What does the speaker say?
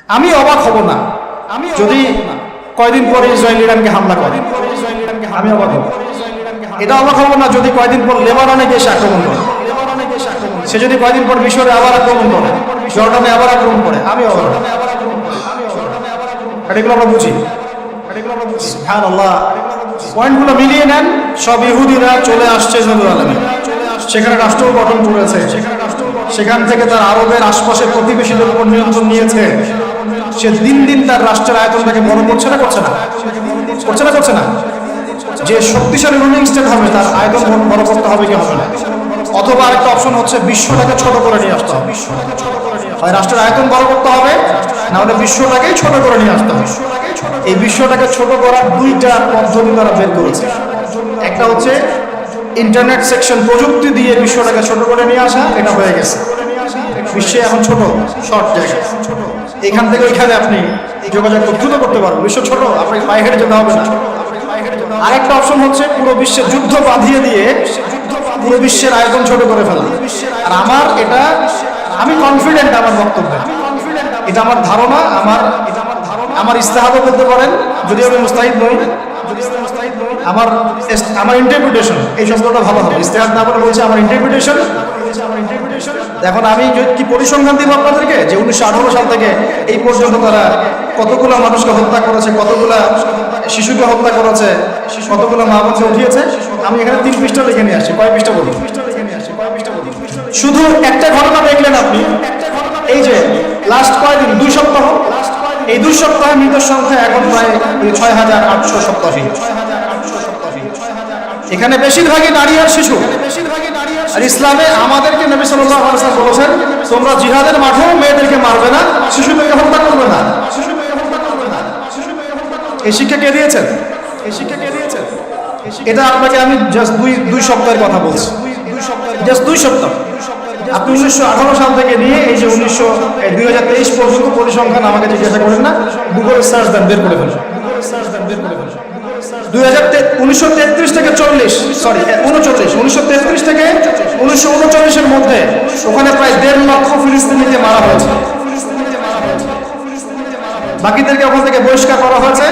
আমি অবাক হব না যদি কয়দিন পরে ইসরায়েল ইরানকে হামলা করে। আমি অবাক হব। এটা অবাক হব না যদি কয়দিন পর লেবাননে গিয়ে সে আক্রমণ করে। সে যদি কয়দিন পর মিশরে আবার আক্রমণ করে, জর্ডানে আবার আক্রমণ করে। আমি অবাক হব। এগুলো আমরা বুঝি। সুবহানাল্লাহ। পয়েন্টগুলো মিলিয়ে নেন। সব ইহুদিরা চলে আসছে জেরুজালেমে, সেখানে রাষ্ট্র গঠন করেছে, সেখান থেকে তার আরবের আশপাশের প্রতিবেশীদের উপর নিয়ন্ত্রণ নিয়েছে। সে দিন দিন তার রাষ্ট্রের আয়তনটাকে বড় করছে না, করছে না, করছে না, করছে না। যে শক্তিশালী রুলিং স্টেট হবে তার আয়তন বড় করতে হবে কি হবে না? অথবা আরেকটা অপশন হচ্ছে বিশ্বটাকে ছোট করে নিয়ে আসতে হবে। হয় রাষ্ট্রের আয়তন বড় করতে হবে, না হলে বিশ্বটাকেই ছোট করে নিয়ে আসতে হবে। এই বিশ্বটাকে ছোট করার দুইটা পদ্ধতি তারা বের করেছে। একটা হচ্ছে ইন্টারনেট সেকশন প্রযুক্তি দিয়ে বিশ্বটাকে ছোট করে নিয়ে আসা, এটা হয়ে গেছে। বিশ্বে এখন ছোট শর্ট জায়গা, এখান থেকে ওইখানে আপনি যোগাযোগ দ্রুত করতে পারবেন। বিশ্ব ছোট, আপনাকে পায়ে হেঁটে যেতে হবে না। আরেকটা অপশন হচ্ছে পুরো বিশ্বে যুদ্ধ বাঁধিয়ে দিয়ে পুরো বিশ্বের আয়তন ছোট করে ফেলা। আর আমি কনফিডেন্ট আমার বক্তব্যে, এটা আমার ধারণা, আমার ইস্তেহাদও বলতে পারেন, যদি আমি মুস্তাহিদ নই, আমার ইন্টারপ্রিটেশন, এই শব্দটা ভালো হবে। ইস্তেহাদ না বলে বলছে আমার ইন্টারপ্রিটেশন। এখন আমি কি পরিসংখ্যান দিব আপনাদেরকে যে 1918 সাল থেকে এই পর্যন্ত তারা কতগুলো মানুষকে হত্যা করেছে, কতগুলা শিশুকে হত্যা করেছে, কতগুলো মা বোনকে উঠিয়েছে। আমি এখানে 3 পৃষ্ঠা লিখে নিয়ে আসছি। কয় পৃষ্ঠা বলুন? শুধু একটা ঘটনা দেখলেন আপনি, এই যে লাস্ট কয়দিন, 2 সপ্তাহ, এই 2 সপ্তাহে মৃতের সংখ্যা এখন প্রায় 6887। এখানে বেশিরভাগই নারী আর শিশু। আর ইসলামে আমাদেরকে নবী সাল্লাল্লাহু আলাইহি ওয়াসাল্লাম বলেছেন, তোমরা জিহাদের মাঠেও মেয়েদেরকে মারবে না, শিশুদেরকে হত্যা করবে না। এই শিক্ষা কে দিয়েছেন? এটা আপনাকে আমি জাস্ট দুই সপ্তাহের কথা বলছি। জাস্ট 2 সপ্তাহ। আপনি 1918 সাল থেকে নিয়ে এই যে 2023 পর্যন্ত পরিসংখ্যান আমাকে জিজ্ঞাসা করেন না, গুগল সার্চ দেন, বের করে ফেলুন। 1933 থেকে 1933 থেকে 1939 মধ্যে ওখানে প্রায় 1.5 লক্ষ ফিলিস্তিনিকে মারা হয়েছে। বাকিদেরকে ওখান থেকে বহিষ্কার করা হয়েছে।